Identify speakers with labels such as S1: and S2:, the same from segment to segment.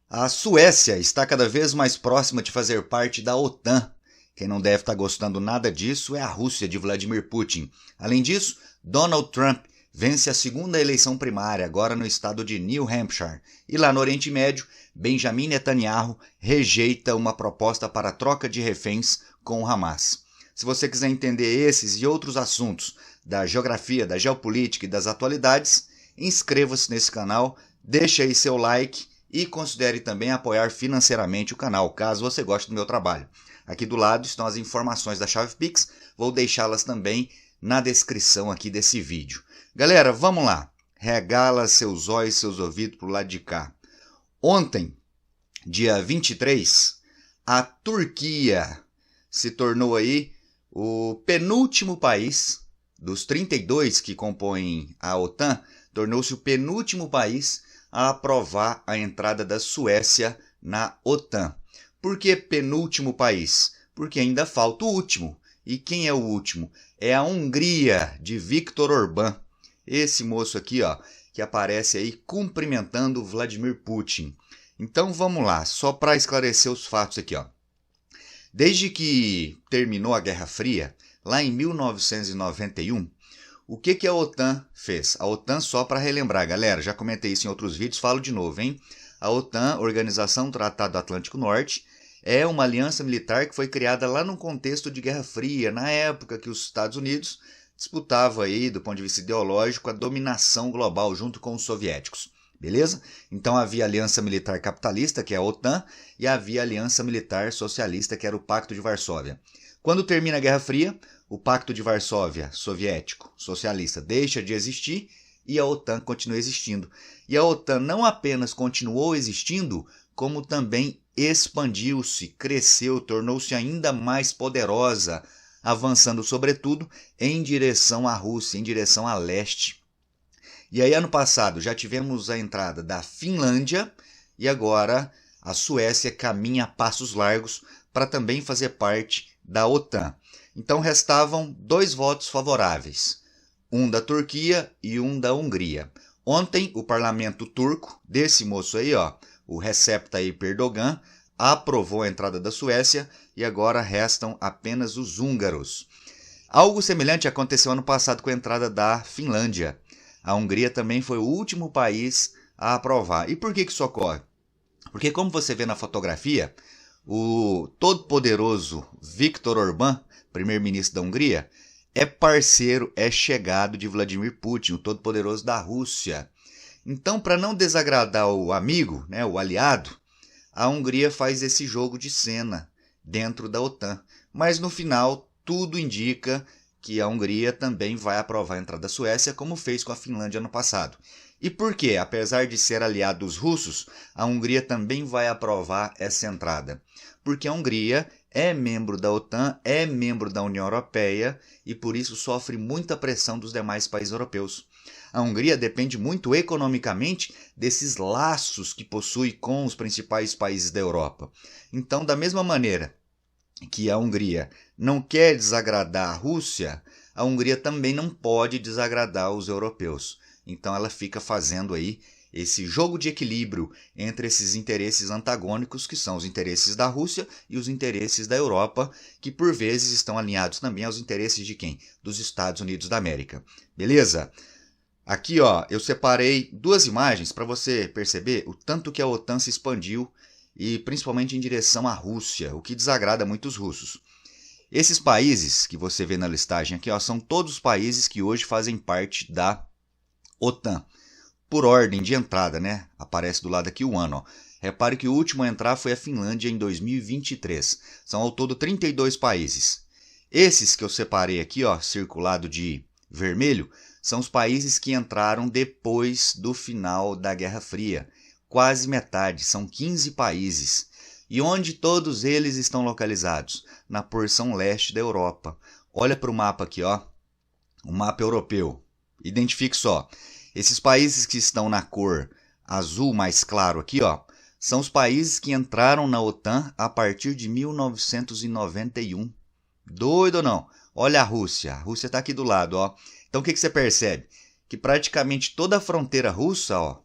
S1: A Suécia está cada vez mais próxima de fazer parte da OTAN. Quem não deve estar gostando nada disso é a Rússia de Vladimir Putin. Além disso, Donald Trump vence a segunda eleição primária, agora no estado de New Hampshire. E lá no Oriente Médio, Benjamin Netanyahu rejeita uma proposta para a troca de reféns com o Hamas. Se você quiser entender esses e outros assuntos da geografia, da geopolítica e das atualidades, inscreva-se nesse canal, deixe aí seu like e considere também apoiar financeiramente o canal, caso você goste do meu trabalho. Aqui do lado estão as informações da chave Pix, vou deixá-las também na descrição aqui desse vídeo. Galera, vamos lá, regala seus olhos e seus ouvidos para o lado de cá. Ontem, dia 23, a Turquia se tornou aí o penúltimo país dos 32 que compõem a OTAN, tornou-se o penúltimo país a aprovar a entrada da Suécia na OTAN. Por que penúltimo país? Porque ainda falta o último. E quem é o último? É a Hungria, de Viktor Orbán. Esse moço aqui, ó, que aparece aí cumprimentando Vladimir Putin. Então vamos lá, só para esclarecer os fatos aqui, ó. Desde que terminou a Guerra Fria, lá em 1991, o que a OTAN fez? A OTAN, só para relembrar, galera, já comentei isso em outros vídeos, falo de novo, hein? A OTAN, Organização do Tratado do Atlântico Norte, é uma aliança militar que foi criada lá no contexto de Guerra Fria, na época que os Estados Unidos disputavam aí, do ponto de vista ideológico, a dominação global junto com os soviéticos. Beleza? Então havia a Aliança Militar Capitalista, que é a OTAN, e havia a Aliança Militar Socialista, que era o Pacto de Varsóvia. Quando termina a Guerra Fria, o Pacto de Varsóvia, soviético, socialista, deixa de existir e a OTAN continua existindo. E a OTAN não apenas continuou existindo, como também expandiu-se, cresceu, tornou-se ainda mais poderosa, avançando sobretudo em direção à Rússia, em direção a leste. E aí ano passado já tivemos a entrada da Finlândia e agora a Suécia caminha a passos largos para também fazer parte da OTAN. Então restavam 2 votos favoráveis, um da Turquia e um da Hungria. Ontem o parlamento turco, desse moço aí, ó, o Recep Tayyip Erdogan, aprovou a entrada da Suécia e agora restam apenas os húngaros. Algo semelhante aconteceu ano passado com a entrada da Finlândia. A Hungria também foi o último país a aprovar. E por que isso ocorre? Porque, como você vê na fotografia, o todo-poderoso Viktor Orbán, primeiro-ministro da Hungria, é parceiro, é chegado de Vladimir Putin, o todo-poderoso da Rússia. Então, para não desagradar o amigo, né, o aliado, a Hungria faz esse jogo de cena dentro da OTAN. Mas no final, tudo indica que a Hungria também vai aprovar a entrada da Suécia, como fez com a Finlândia no passado. E por quê? Apesar de ser aliado dos russos, a Hungria também vai aprovar essa entrada. Porque a Hungria é membro da OTAN, é membro da União Europeia e por isso sofre muita pressão dos demais países europeus. A Hungria depende muito economicamente desses laços que possui com os principais países da Europa. Então, da mesma maneira que a Hungria não quer desagradar a Rússia, a Hungria também não pode desagradar os europeus. Então ela fica fazendo aí esse jogo de equilíbrio entre esses interesses antagônicos, que são os interesses da Rússia e os interesses da Europa, que por vezes estão alinhados também aos interesses de quem? Dos Estados Unidos da América. Beleza? Aqui, ó, eu separei 2 imagens para você perceber o tanto que a OTAN se expandiu e principalmente em direção à Rússia, o que desagrada muito os russos. Esses países que você vê na listagem aqui, ó, são todos os países que hoje fazem parte da OTAN. Por ordem de entrada, né? Aparece do lado aqui o ano. Ó. Repare que o último a entrar foi a Finlândia em 2023. São ao todo 32 países. Esses que eu separei aqui, ó, circulado de vermelho, são os países que entraram depois do final da Guerra Fria. Quase metade, são 15 países. E onde todos eles estão localizados? Na porção leste da Europa. Olha para o mapa aqui, ó. O mapa europeu. Identifique só. Esses países que estão na cor azul mais claro aqui, ó, são os países que entraram na OTAN a partir de 1991. Doido ou não? Olha a Rússia está aqui do lado, ó. Então o que você percebe? Que praticamente toda a fronteira russa, ó,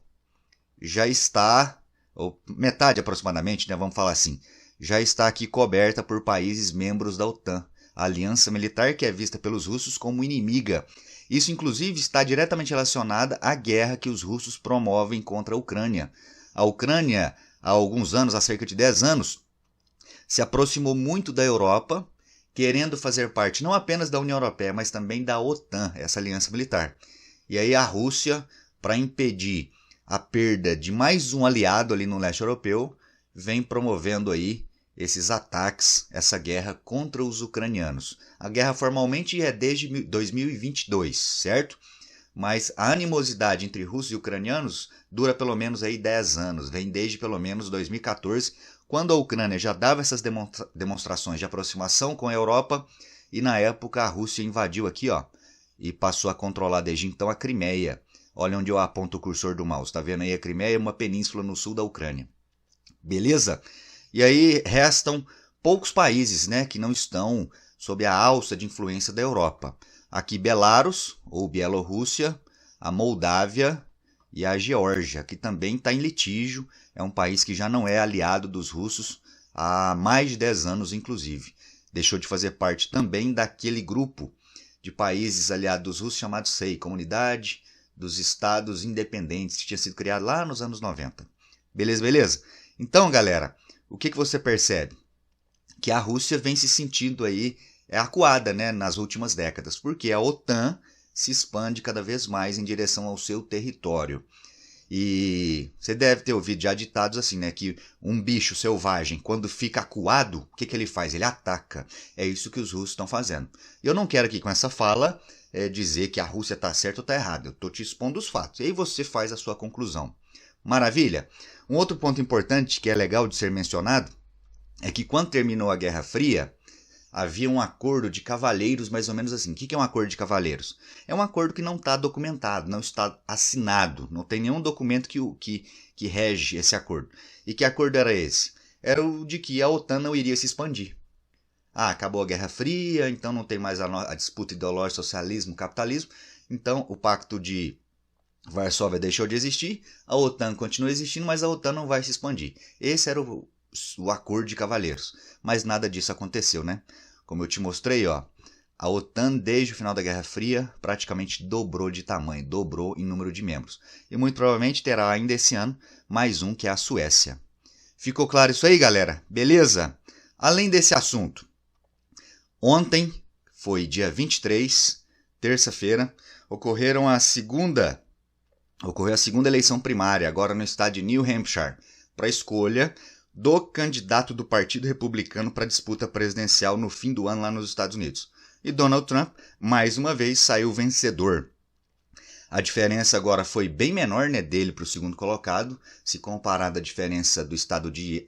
S1: já está ou metade aproximadamente, né, vamos falar assim, já está aqui coberta por países membros da OTAN, a aliança militar que é vista pelos russos como inimiga. Isso, inclusive, está diretamente relacionado à guerra que os russos promovem contra a Ucrânia. A Ucrânia, há alguns anos, há cerca de 10 anos, se aproximou muito da Europa, querendo fazer parte não apenas da União Europeia, mas também da OTAN, essa aliança militar. E aí a Rússia, para impedir a perda de mais um aliado ali no leste europeu, vem promovendo aí esses ataques, essa guerra contra os ucranianos. A guerra formalmente é desde 2022, certo? Mas a animosidade entre russos e ucranianos dura pelo menos aí 10 anos, vem desde pelo menos 2014, quando a Ucrânia já dava essas demonstrações de aproximação com a Europa, e na época a Rússia invadiu aqui, ó, e passou a controlar desde então a Crimeia. Olha onde eu aponto o cursor do mouse, tá vendo aí? A Crimeia é uma península no sul da Ucrânia. Beleza? E aí restam poucos países, né, que não estão sob a alça de influência da Europa. Aqui Belarus, ou Bielorrússia, a Moldávia e a Geórgia, que também está em litígio, é um país que já não é aliado dos russos há mais de 10 anos, inclusive. Deixou de fazer parte também daquele grupo de países aliados dos russos chamado SEI, Comunidade dos Estados Independentes, que tinha sido criado lá nos anos 90. Beleza, beleza? Então, galera, o que você percebe? Que a Rússia vem se sentindo aí acuada, né, nas últimas décadas, porque a OTAN se expande cada vez mais em direção ao seu território. E você deve ter ouvido já ditados assim, né, que um bicho selvagem, quando fica acuado, o que ele faz? Ele ataca. É isso que os russos estão fazendo. Eu não quero aqui com essa fala dizer que a Rússia está certa ou está errada. Eu estou te expondo os fatos. E aí você faz a sua conclusão. Maravilha? Um outro ponto importante que é legal de ser mencionado é que quando terminou a Guerra Fria, havia um acordo de cavalheiros, mais ou menos assim. O que é um acordo de cavalheiros? É um acordo que não está documentado, não está assinado, não tem nenhum documento que rege esse acordo. E que acordo era esse? Era o de que a OTAN não iria se expandir. Acabou a Guerra Fria, então não tem mais a disputa ideológica, socialismo, capitalismo, então o Pacto de Varsóvia deixou de existir, a OTAN continua existindo, mas a OTAN não vai se expandir. Esse era o acordo de cavalheiros, mas nada disso aconteceu, né? Como eu te mostrei, ó, a OTAN desde o final da Guerra Fria praticamente dobrou de tamanho, dobrou em número de membros. E muito provavelmente terá ainda esse ano mais um, que é a Suécia. Ficou claro isso aí, galera? Beleza? Além desse assunto, ontem, foi dia 23, terça-feira, ocorreu a segunda eleição primária, agora no estado de New Hampshire, para a escolha do candidato do Partido Republicano para a disputa presidencial no fim do ano lá nos Estados Unidos. E Donald Trump, mais uma vez, saiu vencedor. A diferença agora foi bem menor, né, dele para o segundo colocado, se comparado à diferença do estado de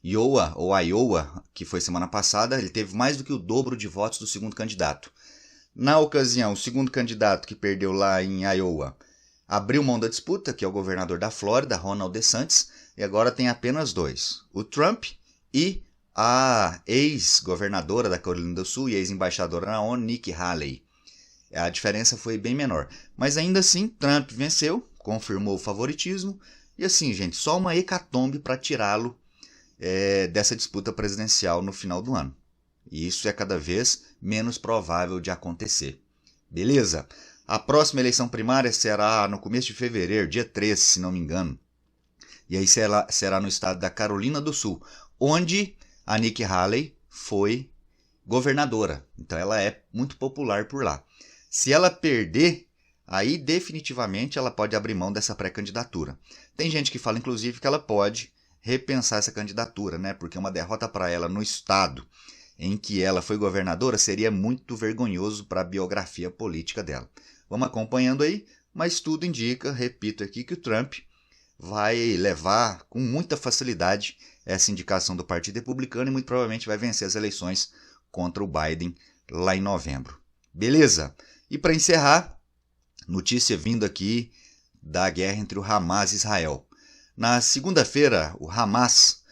S1: Iowa, que foi semana passada, ele teve mais do que o dobro de votos do segundo candidato. Na ocasião, o segundo candidato que perdeu lá em Iowa abriu mão da disputa, que é o governador da Flórida, Ron DeSantis, e agora tem apenas dois, o Trump e a ex-governadora da Carolina do Sul e ex-embaixadora na ONU, Nikki Haley. A diferença foi bem menor, mas ainda assim Trump venceu, confirmou o favoritismo, e assim, gente, só uma hecatombe para tirá-lo dessa disputa presidencial no final do ano. E isso é cada vez menos provável de acontecer. Beleza? A próxima eleição primária será no começo de fevereiro, dia 13, se não me engano. E aí será no estado da Carolina do Sul, onde a Nikki Haley foi governadora. Então ela é muito popular por lá. Se ela perder, aí definitivamente ela pode abrir mão dessa pré-candidatura. Tem gente que fala, inclusive, que ela pode repensar essa candidatura, né? Porque uma derrota para ela no estado em que ela foi governadora seria muito vergonhoso para a biografia política dela. Vamos acompanhando aí, mas tudo indica, repito aqui, que o Trump vai levar com muita facilidade essa indicação do Partido Republicano e muito provavelmente vai vencer as eleições contra o Biden lá em novembro. Beleza? E para encerrar, notícia vindo aqui da guerra entre o Hamas e Israel. Na segunda-feira, o Hamas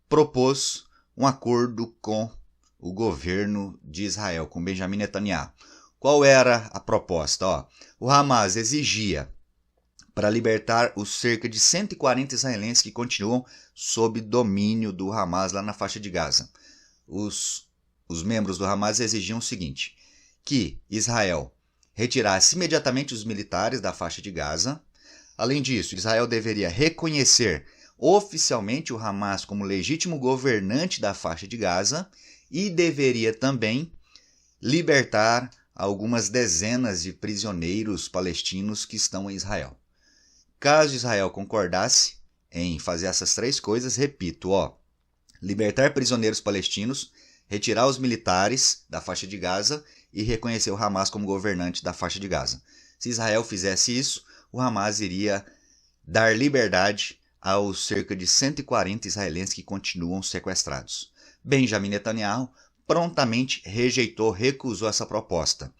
S1: propôs um acordo com o governo de Israel, com Benjamin Netanyahu. Qual era a proposta? O Hamas exigia para libertar os cerca de 140 israelenses que continuam sob domínio do Hamas lá na faixa de Gaza. Os membros do Hamas exigiam o seguinte, que Israel retirasse imediatamente os militares da faixa de Gaza. Além disso, Israel deveria reconhecer oficialmente o Hamas como legítimo governante da faixa de Gaza e deveria também libertar algumas dezenas de prisioneiros palestinos que estão em Israel. Caso Israel concordasse em fazer essas três coisas, repito, libertar prisioneiros palestinos, retirar os militares da faixa de Gaza e reconhecer o Hamas como governante da faixa de Gaza. Se Israel fizesse isso, o Hamas iria dar liberdade aos cerca de 140 israelenses que continuam sequestrados. Benjamin Netanyahu prontamente recusou essa proposta.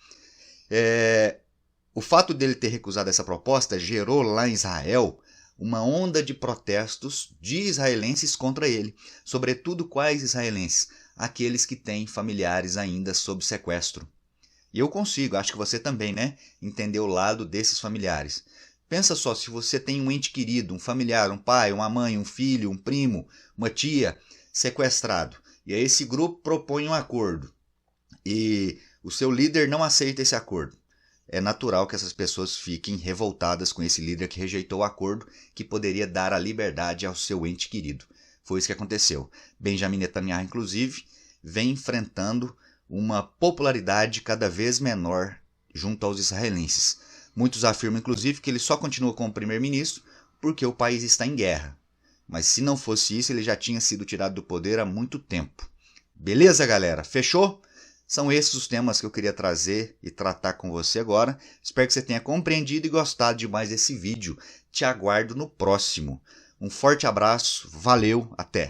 S1: O fato dele ter recusado essa proposta gerou lá em Israel uma onda de protestos de israelenses contra ele. Sobretudo quais israelenses? Aqueles que têm familiares ainda sob sequestro. E eu consigo, acho que você também, né? Entender o lado desses familiares. Pensa só, se você tem um ente querido, um familiar, um pai, uma mãe, um filho, um primo, uma tia sequestrado. E aí esse grupo propõe um acordo. E o seu líder não aceita esse acordo. É natural que essas pessoas fiquem revoltadas com esse líder que rejeitou o acordo que poderia dar a liberdade ao seu ente querido. Foi isso que aconteceu. Benjamin Netanyahu, inclusive, vem enfrentando uma popularidade cada vez menor junto aos israelenses. Muitos afirmam, inclusive, que ele só continua como primeiro-ministro porque o país está em guerra. Mas se não fosse isso, ele já tinha sido tirado do poder há muito tempo. Beleza, galera? Fechou? São esses os temas que eu queria trazer e tratar com você agora. Espero que você tenha compreendido e gostado demais desse vídeo. Te aguardo no próximo. Um forte abraço, valeu, até!